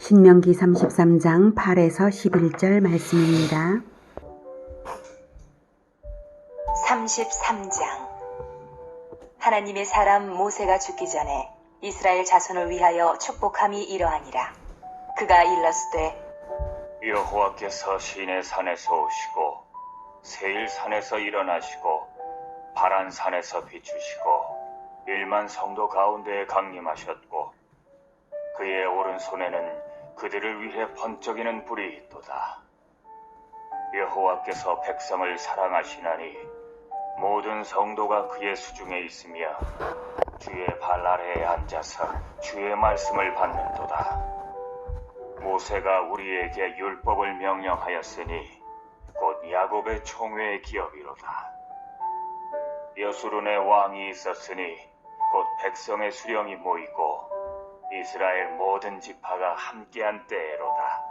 신명기 33장 8에서 11절 말씀입니다. 33장. 하나님의 사람 모세가 죽기 전에 이스라엘 자손을 위하여 축복함이 이러하니라. 그가 일렀으되 여호와께서 시내산에서 오시고 세일산에서 일어나시고 바란산에서 비추시고 1만 성도 가운데에 강림하셨고 그의 오른손에는 그들을 위해 번쩍이는 불이 있도다. 여호와께서 백성을 사랑하시나니 모든 성도가 그의 수중에 있으며 주의 발 아래에 앉아서 주의 말씀을 받는도다. 모세가 우리에게 율법을 명령하였으니 곧 야곱의 총회의 기업이로다. 여수론의 왕이 있었으니 곧 백성의 수령이 모이고 이스라엘 모든 지파가 함께한 때로다.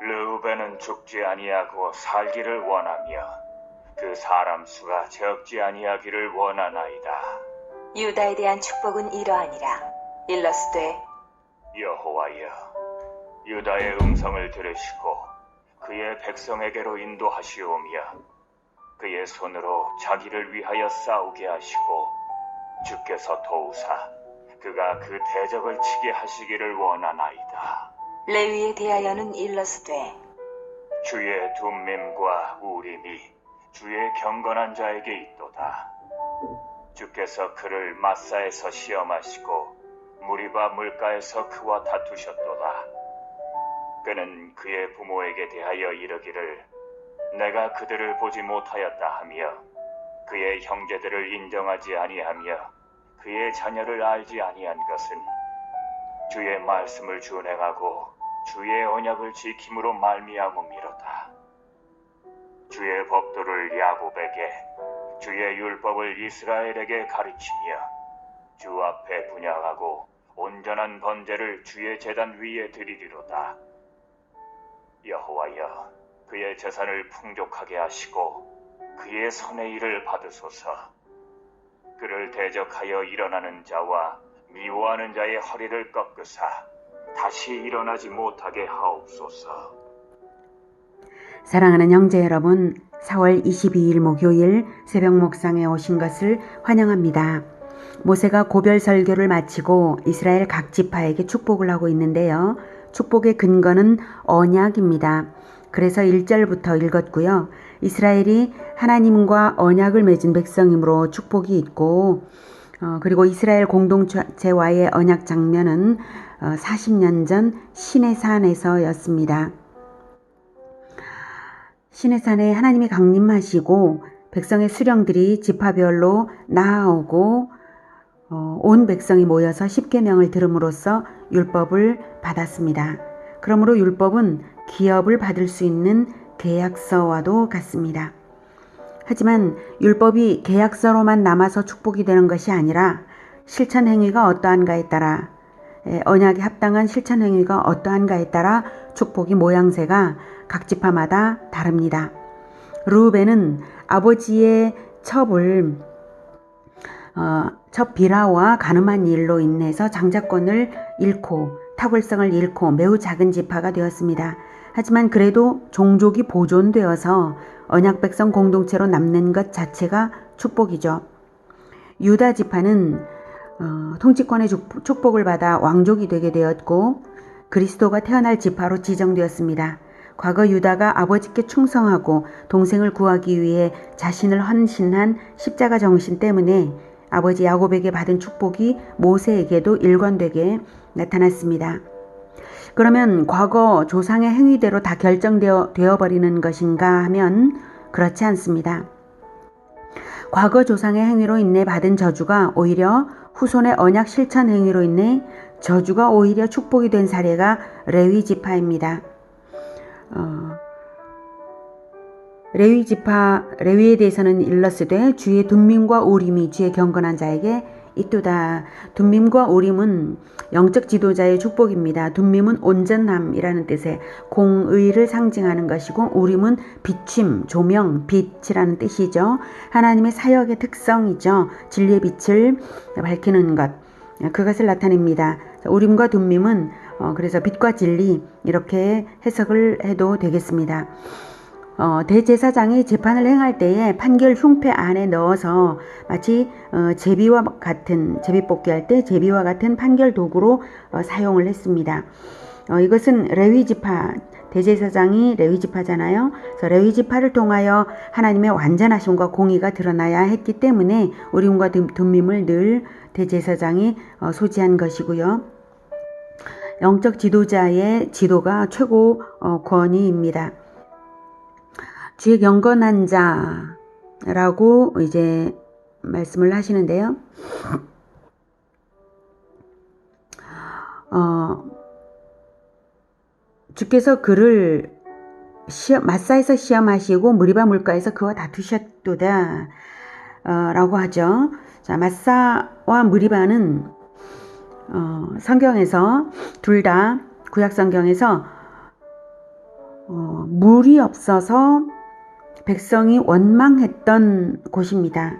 르우벤은 죽지 아니하고 살기를 원하며 그 사람 수가 적지 아니하기를 원하나이다. 유다에 대한 축복은 이러하니라. 일렀으되 여호와여, 유다의 음성을 들으시고 그의 백성에게로 인도하시오며 그의 손으로 자기를 위하여 싸우게 하시고 주께서 도우사 그가 그 대적을 치게 하시기를 원하나이다. 레위에 대하여는 일렀으되 주의 둠밈과 우림이 주의 경건한 자에게 있도다. 주께서 그를 마사에서 시험하시고 무리바 물가에서 그와 다투셨도다. 그는 그의 부모에게 대하여 이르기를 내가 그들을 보지 못하였다 하며 그의 형제들을 인정하지 아니하며 그의 자녀를 알지 아니한 것은 주의 말씀을 준행하고 주의 언약을 지킴으로 말미암음이로다. 주의 법도를 야곱에게 주의 율법을 이스라엘에게 가르치며 주 앞에 분향하고 온전한 번제를 주의 제단 위에 드리리로다. 여호와여, 그의 재산을 풍족하게 하시고 그의 선의 일을 받으소서. 그를 대적하여 일어나는 자와 미워하는 자의 허리를 꺾으사 다시 일어나지 못하게 하옵소서. 사랑하는 형제 여러분, 4월 22일 목요일 새벽 목상에 오신 것을 환영합니다. 모세가 고별 설교를 마치고 이스라엘 각 지파에게 축복을 하고 있는데요. 축복의 근거는 언약입니다. 그래서 1절부터 읽었고요. 이스라엘이 하나님과 언약을 맺은 백성이므로 축복이 있고 그리고 이스라엘 공동체와의 언약 장면은 40년 전 시내산에서였습니다. 시내산에 하나님이 강림하시고 백성의 수령들이 지파별로 나아오고 온 백성이 모여서 10계명을 들음으로써 율법을 받았습니다. 그러므로 율법은 기업을 받을 수 있는 계약서와도 같습니다. 하지만 율법이 계약서로만 남아서 축복이 되는 것이 아니라 실천 행위가 어떠한가에 따라 언약에 합당한 실천 행위가 어떠한가에 따라 축복의 모양새가 각 지파마다 다릅니다. 르우벤은 아버지의 첩 비라와 가늠한 일로 인해서 장자권을 잃고 탁월성을 잃고 매우 작은 지파가 되었습니다. 하지만 그래도 종족이 보존되어서 언약 백성 공동체로 남는 것 자체가 축복이죠. 유다 지파는 통치권의 축복을 받아 왕족이 되게 되었고 그리스도가 태어날 지파로 지정되었습니다. 과거 유다가 아버지께 충성하고 동생을 구하기 위해 자신을 헌신한 십자가 정신 때문에 아버지 야곱에게 받은 축복이 모세에게도 일관되게 나타났습니다. 그러면 과거 조상의 행위대로 다 결정되어 버리는 것인가 하면 그렇지 않습니다. 과거 조상의 행위로 인해 받은 저주가 오히려 후손의 언약 실천 행위로 인해 저주가 오히려 축복이 된 사례가 레위 지파입니다. 레위에 대해서는 일렀으되 주의 둠밈과 우림이 주의 경건한 자에게 있도다. 둠밈과 우림은 영적 지도자의 축복입니다. 둠밈은 온전함이라는 뜻의 공의를 상징하는 것이고 우림은 비춤, 조명, 빛이라는 뜻이죠. 하나님의 사역의 특성이죠. 진리의 빛을 밝히는 것, 그것을 나타냅니다. 우림과 둠밈은 그래서 빛과 진리 이렇게 해석을 해도 되겠습니다. 대제사장이 재판을 행할 때에 판결 흉패 안에 넣어서 마치 제비와 같은, 제비뽑기 할 때 제비와 같은 판결 도구로 사용을 했습니다. 이것은 레위지파, 대제사장이 레위지파잖아요. 그래서 레위지파를 통하여 하나님의 완전하심과 공의가 드러나야 했기 때문에 우림과 둠밈을 늘 대제사장이 소지한 것이고요. 영적 지도자의 지도가 최고 권위입니다. 주의 경건한 자라고 이제 말씀을 하시는데요. 주께서 그를 마사에서 시험하시고 무리바 물가에서 그와 다투셨도다 라고 하죠. 자, 마사와 무리바는 성경에서 둘 다 구약 성경에서 물이 없어서 백성이 원망했던 곳입니다.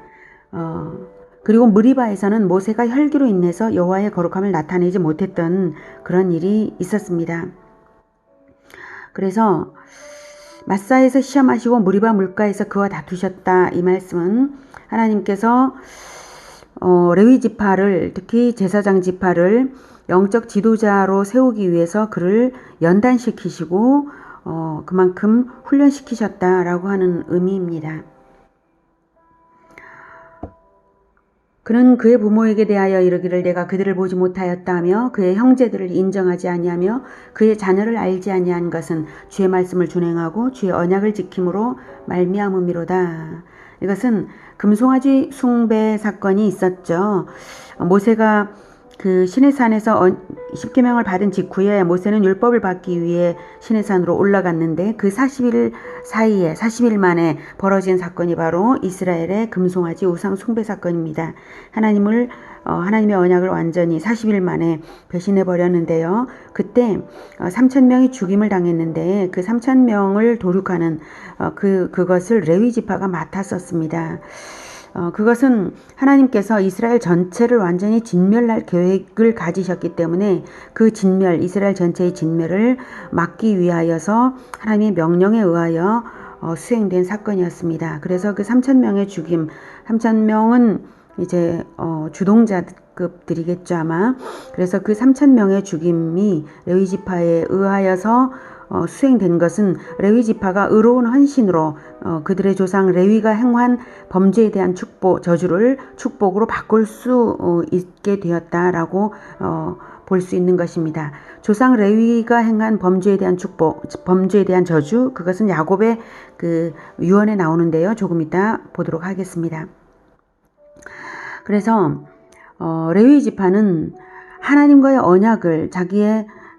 그리고 무리바에서는 모세가 혈기로 인해서 여호와의 거룩함을 나타내지 못했던 그런 일이 있었습니다. 그래서 마사에서 시험하시고 무리바 물가에서 그와 다투셨다. 이 말씀은 하나님께서 레위 지파를, 특히 제사장 지파를 영적 지도자로 세우기 위해서 그를 연단시키시고 그만큼 훈련시키셨다라고 하는 의미입니다. 그는 그의 부모에게 대하여 이르기를 내가 그들을 보지 못하였다며 그의 형제들을 인정하지 아니하며 그의 자녀를 알지 아니한 것은 주의 말씀을 준행하고 주의 언약을 지킴으로 말미암음이로다. 이것은 금송아지 숭배 사건이 있었죠. 모세가 그 시내산에서 십계명을 받은 직후에 모세는 율법을 받기 위해 시내산으로 올라갔는데 그 40일 사이에 40일 만에 벌어진 사건이 바로 이스라엘의 금송아지 우상 숭배 사건입니다. 하나님의 언약을 완전히 40일 만에 배신해 버렸는데요. 그때 3,000명이 죽임을 당했는데 그 3,000명을 도륙하는 그것을 레위 지파가 맡았었습니다. 그것은 하나님께서 이스라엘 전체를 완전히 진멸할 계획을 가지셨기 때문에 그 이스라엘 전체의 진멸을 막기 위하여서 하나님의 명령에 의하여 수행된 사건이었습니다. 그래서 그 3,000명의 죽임, 3,000명은 이제 주동자급들이겠죠 아마. 그래서 그 3,000명의 죽임이 레위 지파에 의하여서 수행된 것은 레위 지파가 의로운 헌신으로 그들의 조상 레위가 행한 범죄에 대한 저주를 축복으로 바꿀 수 있게 되었다라고 볼 수 있는 것입니다. 조상 레위가 행한 범죄에 대한 범죄에 대한 저주, 그것은 야곱의 그 유언에 나오는데요. 조금 이따 보도록 하겠습니다. 그래서 레위 지파는 하나님과의 언약을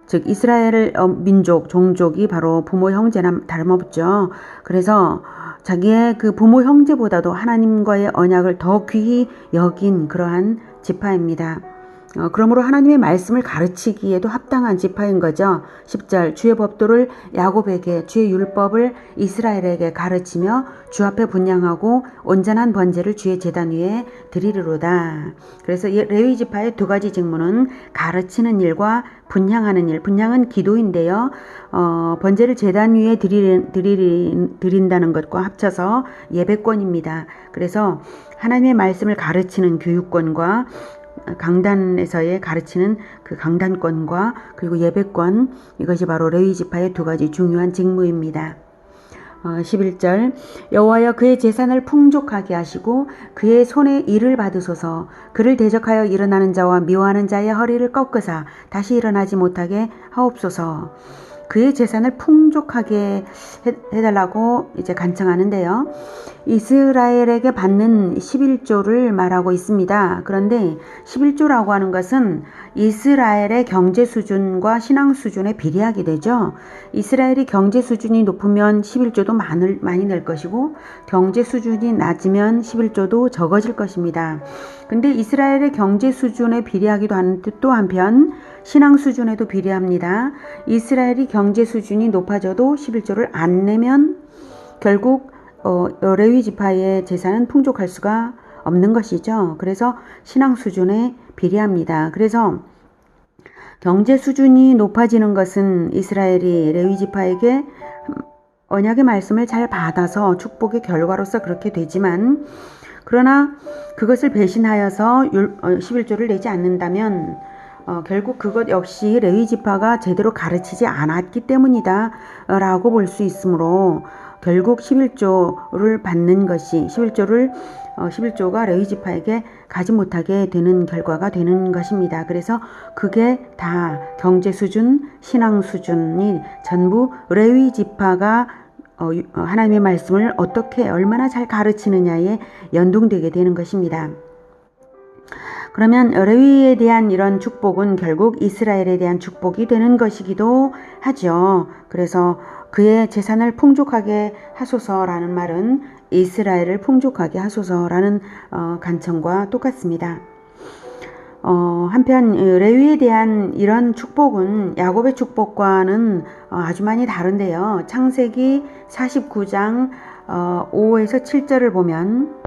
즉 이스라엘 민족, 종족이 바로 부모 형제나 다름없죠. 그래서 자기의 그 부모 형제보다도 하나님과의 언약을 더 귀히 여긴 그러한 지파입니다. 그러므로 하나님의 말씀을 가르치기에도 합당한 지파인 거죠. 10절 주의 법도를 야곱에게 주의 율법을 이스라엘에게 가르치며 주 앞에 분향하고 온전한 번제를 주의 제단 위에 드리리로다. 그래서 레위 지파의 두 가지 직무는 가르치는 일과 분향하는 일. 분향은 기도인데요. 번제를 제단 위에 드린다는 것과 합쳐서 예배권입니다. 그래서 하나님의 말씀을 가르치는 교육권과 강단에서의 가르치는 그 강단권과 그리고 예배권, 이것이 바로 레위 지파의 두 가지 중요한 직무입니다. 11절 여호와여 그의 재산을 풍족하게 하시고 그의 손에 일을 받으소서. 그를 대적하여 일어나는 자와 미워하는 자의 허리를 꺾으사 다시 일어나지 못하게 하옵소서. 그의 재산을 풍족하게 해달라고 이제 간청하는데요. 이스라엘에게 받는 11조를 말하고 있습니다. 그런데 11조라고 하는 것은 이스라엘의 경제 수준과 신앙 수준에 비례하게 되죠. 이스라엘이 경제 수준이 높으면 11조도 많이 낼 것이고 경제 수준이 낮으면 11조도 적어질 것입니다. 근데 이스라엘의 경제 수준에 비례하기도 하는데 또 한편 신앙 수준에도 비례합니다. 이스라엘이 경제 수준이 높아져도 11조를 안 내면 결국 레위 지파의 재산은 풍족할 수가 없는 것이죠. 그래서 신앙 수준에 비례합니다. 그래서 경제 수준이 높아지는 것은 이스라엘이 레위 지파에게 언약의 말씀을 잘 받아서 축복의 결과로서 그렇게 되지만, 그러나 그것을 배신하여서 11조를 내지 않는다면 결국 그것 역시 레위 지파가 제대로 가르치지 않았기 때문이다 라고 볼 수 있으므로, 결국 11조를 받는 것이 11조가 레위 지파에게 가지 못하게 되는 결과가 되는 것입니다. 그래서 그게 다 경제 수준, 신앙 수준이 전부 레위 지파가 하나님의 말씀을 어떻게 얼마나 잘 가르치느냐에 연동되게 되는 것입니다. 그러면 레위에 대한 이런 축복은 결국 이스라엘에 대한 축복이 되는 것이기도 하죠. 그래서 그의 재산을 풍족하게 하소서라는 말은 이스라엘을 풍족하게 하소서라는 간청과 똑같습니다. 한편 레위에 대한 이런 축복은 야곱의 축복과는 아주 많이 다른데요. 창세기 49장 5에서 7절을 보면,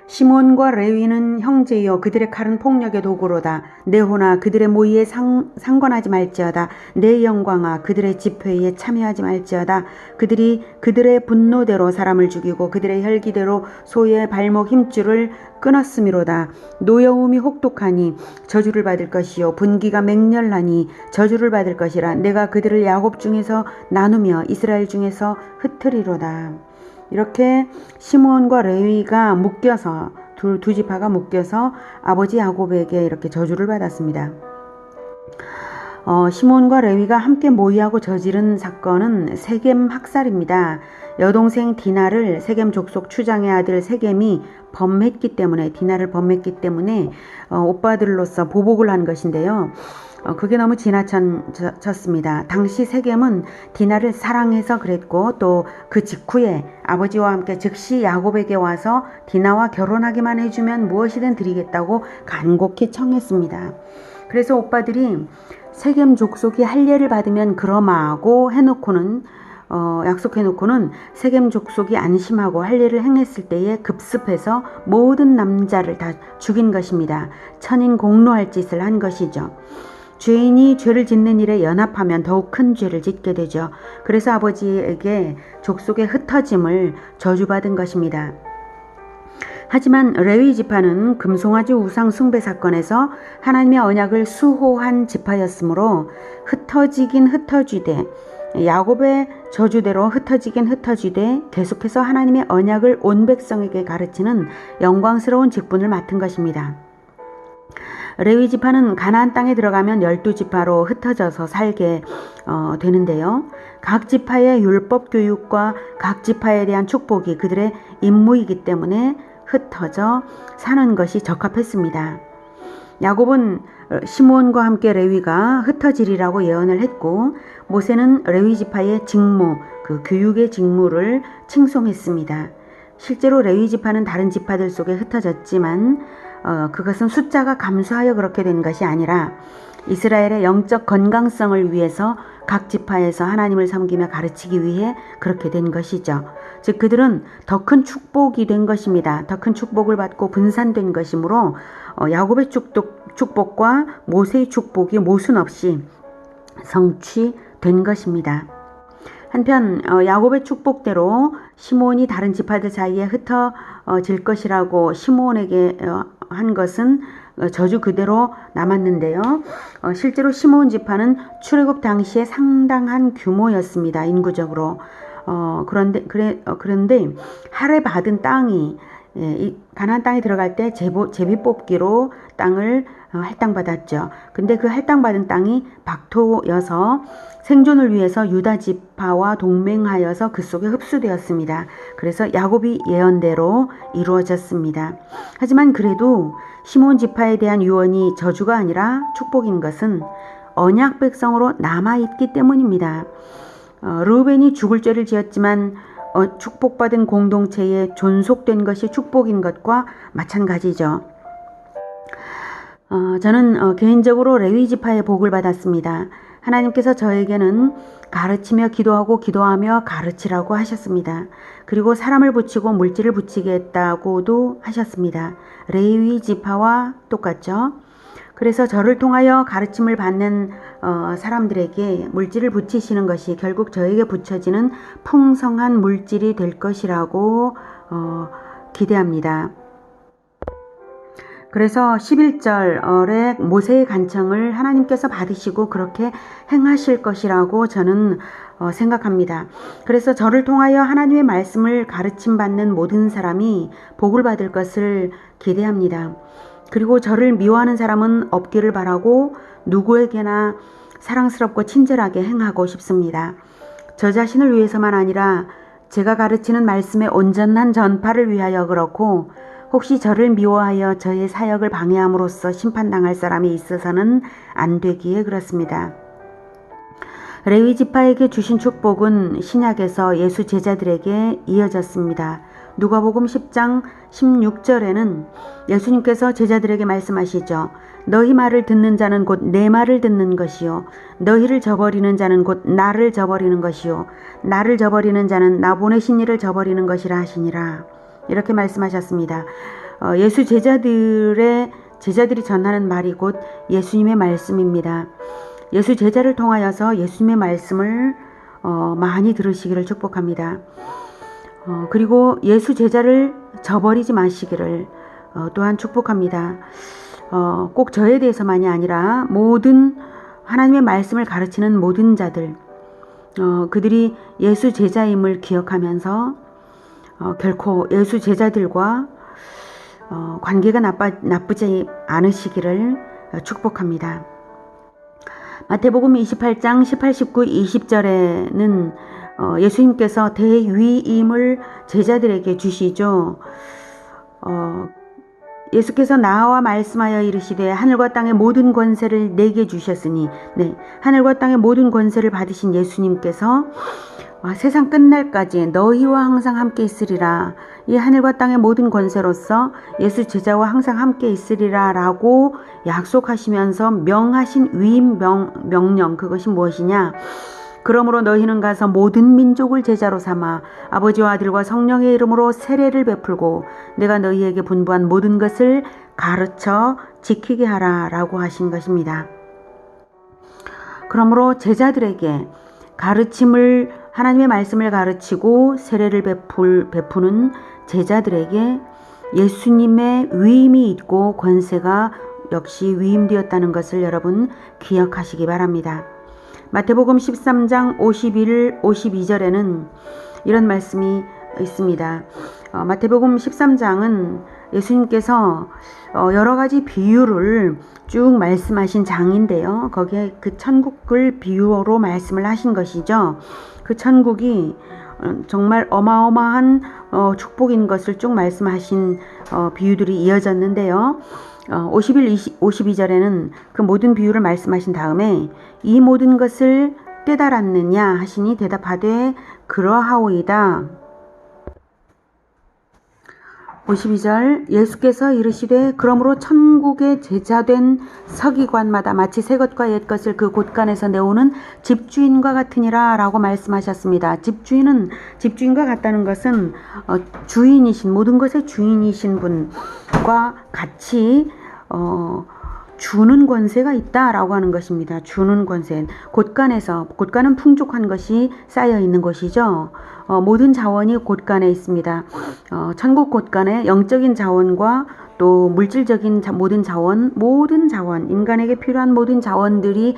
시몬과 레위는 형제여 그들의 칼은 폭력의 도구로다. 내 호나 그들의 모의에 상관하지 말지어다. 내 영광아 그들의 집회에 참여하지 말지어다. 그들이 그들의 분노대로 사람을 죽이고 그들의 혈기대로 소의 발목 힘줄을 끊었음이로다. 노여움이 혹독하니 저주를 받을 것이요 분기가 맹렬하니 저주를 받을 것이라. 내가 그들을 야곱 중에서 나누며 이스라엘 중에서 흩으리로다. 이렇게 시므온과 레위가 묶여서 두 지파가 묶여서 아버지 야곱에게 이렇게 저주를 받았습니다. 시므온과 레위가 함께 모의하고 저지른 사건은 세겜 학살입니다. 여동생 디나를 세겜 족속 추장의 아들 세겜이 범했기 때문에, 디나를 범했기 때문에 오빠들로서 보복을 한 것인데요. 그게 너무 지나쳤습니다. 당시 세겜은 디나를 사랑해서 그랬고, 또 그 직후에 아버지와 함께 즉시 야곱에게 와서 디나와 결혼하기만 해주면 무엇이든 드리겠다고 간곡히 청했습니다. 그래서 오빠들이 세겜 족속이 할례를 받으면 그러마하고 약속해놓고는 세겜 족속이 안심하고 할례를 행했을 때에 급습해서 모든 남자를 다 죽인 것입니다. 천인 공로할 짓을 한 것이죠. 죄인이 죄를 짓는 일에 연합하면 더욱 큰 죄를 짓게 되죠. 그래서 아버지에게 족속의 흩어짐을 저주받은 것입니다. 하지만 레위 지파는 금송아지 우상 숭배 사건에서 하나님의 언약을 수호한 지파였으므로 흩어지긴 흩어지되, 야곱의 저주대로 흩어지긴 흩어지되 계속해서 하나님의 언약을 온 백성에게 가르치는 영광스러운 직분을 맡은 것입니다. 레위 지파는 가나안 땅에 들어가면 12지파로 흩어져서 살게 되는데요. 각 지파의 율법 교육과 각 지파에 대한 축복이 그들의 임무이기 때문에 흩어져 사는 것이 적합했습니다. 야곱은 시므온과 함께 레위가 흩어지리라고 예언을 했고, 모세는 레위 지파의 직무, 그 교육의 직무를 칭송했습니다. 실제로 레위 지파는 다른 지파들 속에 흩어졌지만 그것은 숫자가 감소하여 그렇게 된 것이 아니라 이스라엘의 영적 건강성을 위해서 각 지파에서 하나님을 섬기며 가르치기 위해 그렇게 된 것이죠. 즉 그들은 더 큰 축복이 된 것입니다. 더 큰 축복을 받고 분산된 것이므로 야곱의 축복과 모세의 축복이 모순 없이 성취된 것입니다. 한편 야곱의 축복대로 시므온이 다른 지파들 사이에 흩어질 것이라고 시므온에게 한 것은 저주 그대로 남았는데요. 실제로 시므온 지파는 출애굽 당시에 상당한 규모였습니다. 인구적으로. 그런데 할례 받은 땅이 이 가나안 땅에 들어갈 때 제비 뽑기로 땅을 할당받았죠. 근데 그 할당받은 땅이 박토여서 생존을 위해서 유다 지파와 동맹하여서 그 속에 흡수되었습니다. 그래서 야곱이 예언대로 이루어졌습니다. 하지만 그래도 시므온 지파에 대한 유언이 저주가 아니라 축복인 것은 언약 백성으로 남아있기 때문입니다. 르우벤이 죽을 죄를 지었지만 축복받은 공동체에 존속된 것이 축복인 것과 마찬가지죠. 저는 개인적으로 레위 지파의 복을 받았습니다. 하나님께서 저에게는 가르치며 기도하며 가르치라고 하셨습니다. 그리고 사람을 붙이고 물질을 붙이겠다고도 하셨습니다. 레위 지파와 똑같죠. 그래서 저를 통하여 가르침을 받는 사람들에게 물질을 붙이시는 것이 결국 저에게 붙여지는 풍성한 물질이 될 것이라고 기대합니다. 그래서 11절에 모세의 간청을 하나님께서 받으시고 그렇게 행하실 것이라고 저는 생각합니다. 그래서 저를 통하여 하나님의 말씀을 가르침받는 모든 사람이 복을 받을 것을 기대합니다. 그리고 저를 미워하는 사람은 없기를 바라고 누구에게나 사랑스럽고 친절하게 행하고 싶습니다. 저 자신을 위해서만 아니라 제가 가르치는 말씀의 온전한 전파를 위하여 그렇고 혹시 저를 미워하여 저의 사역을 방해함으로써 심판당할 사람이 있어서는 안 되기에 그렇습니다. 레위 지파에게 주신 축복은 신약에서 예수 제자들에게 이어졌습니다. 누가복음 10장 16절에는 예수님께서 제자들에게 말씀하시죠. 너희 말을 듣는 자는 곧 내 말을 듣는 것이요 너희를 저버리는 자는 곧 나를 저버리는 것이요 나를 저버리는 자는 나 보내신 이를 저버리는 것이라 하시니라. 이렇게 말씀하셨습니다. 예수 제자들이 전하는 말이 곧 예수님의 말씀입니다. 예수 제자를 통하여서 예수님의 말씀을 많이 들으시기를 축복합니다. 그리고 예수 제자를 저버리지 마시기를 또한 축복합니다. 꼭 저에 대해서만이 아니라 모든 하나님의 말씀을 가르치는 모든 자들, 그들이 예수 제자임을 기억하면서 결코 예수 제자들과 관계가 나쁘지 않으시기를 축복합니다. 마태복음 28장 18, 19, 20절에는 예수님께서 대위임을 제자들에게 주시죠. 예수께서 나와 말씀하여 이르시되 하늘과 땅의 모든 권세를 내게 주셨으니 하늘과 땅의 모든 권세를 받으신 예수님께서 세상 끝날까지 너희와 항상 함께 있으리라. 이 하늘과 땅의 모든 권세로서 예수 제자와 항상 함께 있으리라 라고 약속하시면서 명하신 위임 명령, 그것이 무엇이냐? 그러므로 너희는 가서 모든 민족을 제자로 삼아 아버지와 아들과 성령의 이름으로 세례를 베풀고 내가 너희에게 분부한 모든 것을 가르쳐 지키게 하라 라고 하신 것입니다. 그러므로 제자들에게 하나님의 말씀을 가르치고 세례를 베푸는 제자들에게 예수님의 위임이 있고 권세가 역시 위임되었다는 것을 여러분 기억하시기 바랍니다. 마태복음 13장 51, 52절에는 이런 말씀이 있습니다. 마태복음 13장은 예수님께서 여러 가지 비유를 쭉 말씀하신 장인데요. 거기에 그 천국을 비유로 말씀을 하신 것이죠. 그 천국이 정말 어마어마한 축복인 것을 쭉 말씀하신 비유들이 이어졌는데요. 51, 52절에는 그 모든 비유를 말씀하신 다음에 이 모든 것을 깨달았느냐 하시니 대답하되 그러하오이다. 52절 예수께서 이르시되 그러므로 천국의 제자된 서기관마다 마치 새 것과 옛 것을 그 곳간에서 내오는 집주인과 같으니라 라고 말씀하셨습니다. 집주인과 같다는 것은 주인이신 모든 것의 주인이신 분과 같이 주는 권세가 있다라고 하는 것입니다. 주는 권세. 곳간은 풍족한 것이 쌓여 있는 것이죠. 모든 자원이 곳간에 있습니다. 천국 곳간에 영적인 자원과 또 물질적인 모든 자원, 인간에게 필요한 모든 자원들이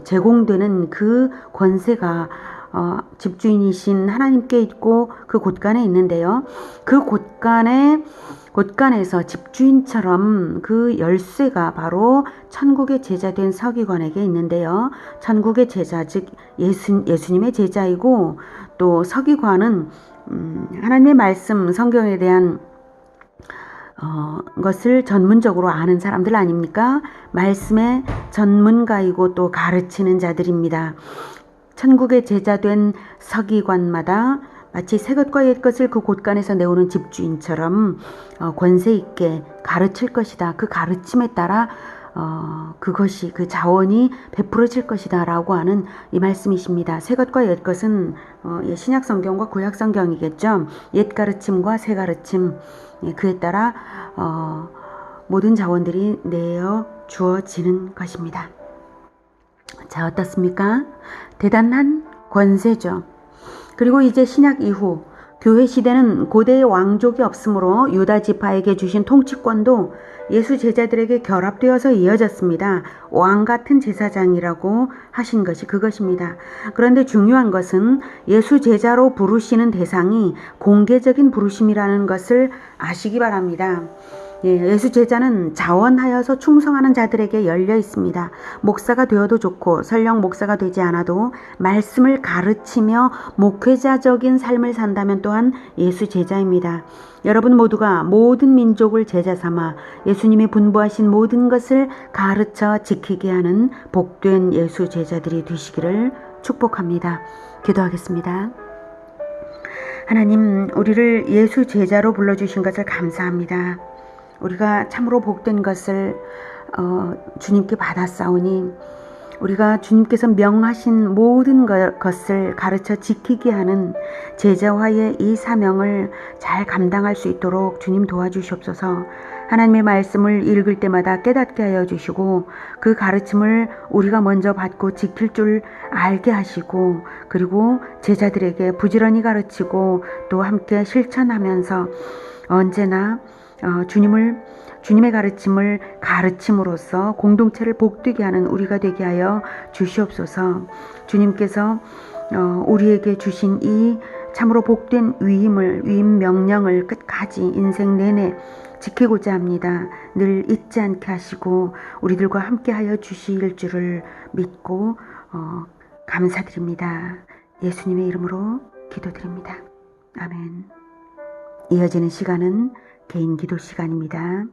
제공되는 그 권세가 집주인이신 하나님께 있고 그 곳간에 있는데요. 그 곳간에서 집주인처럼 그 열쇠가 바로 천국의 제자된 서기관에게 있는데요. 천국의 제자, 즉 예수님의 제자이고 또 서기관은 하나님의 말씀, 성경에 대한 것을 전문적으로 아는 사람들 아닙니까? 말씀의 전문가이고 또 가르치는 자들입니다. 천국의 제자된 서기관마다 마치 새 것과 옛 것을 그 곳간에서 내오는 집주인처럼 권세 있게 가르칠 것이다. 그 가르침에 따라 그것이 그 자원이 베풀어질 것이다 라고 하는 이 말씀이십니다. 새 것과 옛 것은 신약 성경과 구약 성경이겠죠. 옛 가르침과 새 가르침, 그에 따라 모든 자원들이 내어 주어지는 것입니다. 자, 어떻습니까? 대단한 권세죠. 그리고 이제 신약 이후 교회 시대는 고대의 왕족이 없으므로 유다 지파에게 주신 통치권도 예수 제자들에게 결합되어서 이어졌습니다. 왕 같은 제사장이라고 하신 것이 그것입니다. 그런데 중요한 것은 예수 제자로 부르시는 대상이 공개적인 부르심이라는 것을 아시기 바랍니다. 예수 제자는 자원하여서 충성하는 자들에게 열려 있습니다. 목사가 되어도 좋고 설령 목사가 되지 않아도 말씀을 가르치며 목회자적인 삶을 산다면 또한 예수 제자입니다. 여러분 모두가 모든 민족을 제자 삼아 예수님이 분부하신 모든 것을 가르쳐 지키게 하는 복된 예수 제자들이 되시기를 축복합니다. 기도하겠습니다. 하나님, 우리를 예수 제자로 불러주신 것을 감사합니다. 우리가 참으로 복된 것을 주님께 받았사오니 우리가 주님께서 명하신 모든 것을 가르쳐 지키게 하는 제자화의 이 사명을 잘 감당할 수 있도록 주님 도와주시옵소서. 하나님의 말씀을 읽을 때마다 깨닫게 하여 주시고 그 가르침을 우리가 먼저 받고 지킬 줄 알게 하시고 그리고 제자들에게 부지런히 가르치고 또 함께 실천하면서 언제나 주님의 가르침을 가르침으로써 공동체를 복되게 하는 우리가 되게 하여 주시옵소서. 주님께서 우리에게 주신 이 참으로 복된 위임 명령을 끝까지 인생 내내 지키고자 합니다. 늘 잊지 않게 하시고 우리들과 함께 하여 주실 줄을 믿고 감사드립니다. 예수님의 이름으로 기도드립니다. 아멘. 이어지는 시간은 개인 기도 시간입니다.